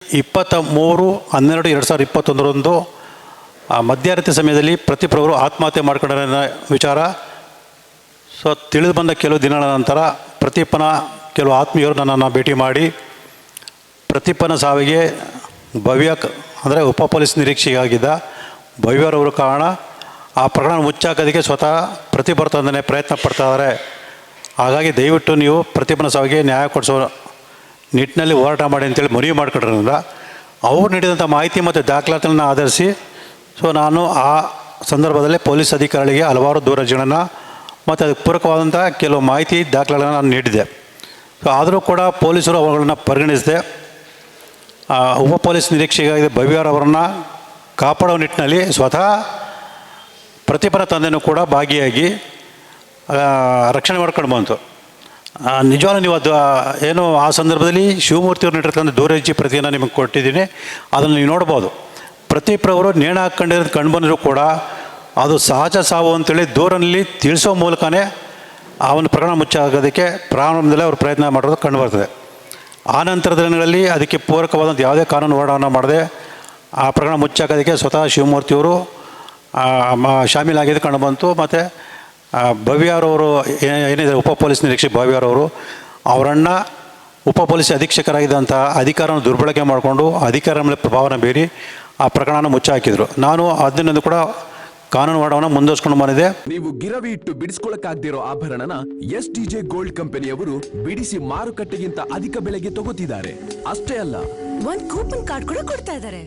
23/12/2021 ಮಧ್ಯರಾತ್ರಿ ಸಮಯದಲ್ಲಿ ಪ್ರತಿಯೊಬ್ಬರು ಆತ್ಮಹತ್ಯೆ ಮಾಡ್ಕೊಂಡ ವಿಚಾರ. ಸೊ ತಿಳಿದು ಬಂದ ಕೆಲವು ದಿನಗಳ ನಂತರ ಪ್ರತಿಪ್ಪನ ಕೆಲವು ಆತ್ಮೀಯರು ನನ್ನನ್ನು ಭೇಟಿ ಮಾಡಿ ಪ್ರತಿಪ್ಪನ ಸಾವಿಗೆ ಭವ್ಯ ಅಂದರೆ ಉಪ ಪೊಲೀಸ್ ನಿರೀಕ್ಷೆಯಾಗಿದ್ದ ಭವ್ಯರವರು ಕಾರಣ. ಆ ಪ್ರಕರಣ ಮುಚ್ಚಾಕೋದಕ್ಕೆ ಸ್ವತಃ ಪ್ರತಿಭಟನೆ ತಂದನೆ ಪ್ರಯತ್ನ ಪಡ್ತಾಯಿದ್ದಾರೆ. ಹಾಗಾಗಿ ದಯವಿಟ್ಟು ನೀವು ಪ್ರತಿಭಟನ ಸಾವಿಗೆ ನ್ಯಾಯ ಕೊಡಿಸೋ ನಿಟ್ಟಿನಲ್ಲಿ ಹೋರಾಟ ಮಾಡಿ ಅಂತೇಳಿ ಮನವಿ ಮಾಡಿಕೊಂಡ್ರಿಂದ ಅವ್ರು ನೀಡಿದಂಥ ಮಾಹಿತಿ ಮತ್ತು ದಾಖಲಾತಿಗಳನ್ನು ಆಧರಿಸಿ ನಾನು ಆ ಸಂದರ್ಭದಲ್ಲಿ ಪೊಲೀಸ್ ಅಧಿಕಾರಿಗಳಿಗೆ ಹಲವಾರು ದೂರವಾಣಿಗಳನ್ನು ಮತ್ತು ಅದಕ್ಕೆ ಪೂರಕವಾದಂಥ ಕೆಲವು ಮಾಹಿತಿ ದಾಖಲೆಗಳನ್ನು ನಾನು ನೀಡಿದೆ. ಆದರೂ ಕೂಡ ಪೊಲೀಸರು ಅವುಗಳನ್ನು ಪರಿಗಣಿಸದೆ ಉಪ ಪೊಲೀಸ್ ನಿರೀಕ್ಷೆಯಾಗಿ ಭವ್ಯರವರನ್ನು ಕಾಪಾಡೋ ನಿಟ್ಟಿನಲ್ಲಿ ಸ್ವತಃ ಪ್ರತಿಭಟನಾ ತಂದೆಯೂ ಕೂಡ ಭಾಗಿಯಾಗಿ ರಕ್ಷಣೆ ಮಾಡ್ಕೊಂಡು ಬಂತು. ನಿಜವಾಗ್ಲೂ ನೀವು ಅದು ಏನು ಆ ಸಂದರ್ಭದಲ್ಲಿ ಶಿವಮೂರ್ತಿಯವ್ರು ನೀಡಿರ್ತಕ್ಕಂಥ ದೂರವಾಣಿ ಪ್ರತಿಯನ್ನು ನಿಮಗೆ ಕೊಟ್ಟಿದ್ದೀನಿ, ಅದನ್ನು ನೀವು ನೋಡ್ಬೋದು. ಪ್ರತಿಯೊಬ್ಬರು ನೇಣು ಹಾಕ್ಕೊಂಡಿರೋದು ಕಂಡು ಬಂದರೂ ಕೂಡ ಅದು ಸಹಜ ಸಾವು ಅಂತೇಳಿ ದೂರನಲ್ಲಿ ತಿಳಿಸೋ ಮೂಲಕನೇ ಆ ಒಂದು ಪ್ರಕರಣ ಮುಚ್ಚಾಗೋದಕ್ಕೆ ಪ್ರಾರಂಭದಲ್ಲೇ ಅವರು ಪ್ರಯತ್ನ ಮಾಡೋದು ಕಂಡು ಬರ್ತದೆ. ಆ ನಂತರದ ದಿನಗಳಲ್ಲಿ ಅದಕ್ಕೆ ಪೂರಕವಾದಂಥ ಯಾವುದೇ ಕಾನೂನು ಹೋರಾಟವನ್ನು ಮಾಡದೆ ಆ ಪ್ರಕರಣ ಮುಚ್ಚಾಕೋದಕ್ಕೆ ಸ್ವತಃ ಶಿವಮೂರ್ತಿಯವರು ಶಾಮೀಲಾಗಿದ್ದು ಕಂಡು ಬಂತು. ಮತ್ತು ಭವ್ಯರವರು ಏನಿದೆ ಉಪ ಪೊಲೀಸ್ ನಿರೀಕ್ಷಕ ಭವ್ಯರವರು ಅವರನ್ನು ಉಪ ಪೊಲೀಸ್ ಅಧೀಕ್ಷಕರಾಗಿದ್ದಂಥ ಅಧಿಕಾರವನ್ನು ದುರ್ಬಳಕೆ ಮಾಡಿಕೊಂಡು ಅಧಿಕಾರ ಮೇಲೆ ಪ್ರಭಾವನ ಬೀರಿ ಆ ಪ್ರಕರಣನ ಮುಚ್ಚಾಕಿದರು. ನಾನು ಅದನ್ನು ಕೂಡ ಕಾನೂನು ಹೋರಾಟವನ್ನು ಮುಂದುವರಿಸಿಕೊಂಡು ಬಂದಿದೆ. ನೀವು ಗಿರವಿ ಇಟ್ಟು ಬಿಡಿಸ್ಕೊಳ್ಳಕ್ಕಾಗದಿರೋ ಆಭರಣನ STJ ಗೋಲ್ಡ್ ಕಂಪನಿಯವರು ಬಿಡಿಸಿ ಮಾರುಕಟ್ಟೆಗಿಂತ ಅಧಿಕ ಬೆಲೆಗೆ ತಗೋತಿದ್ದಾರೆ. ಅಷ್ಟೇ ಅಲ್ಲ, ಒಂದು ಕೂಪನ್ ಕಾರ್ಡ್ ಕೂಡ ಕೊಡ್ತಾ ಇದ್ದಾರೆ.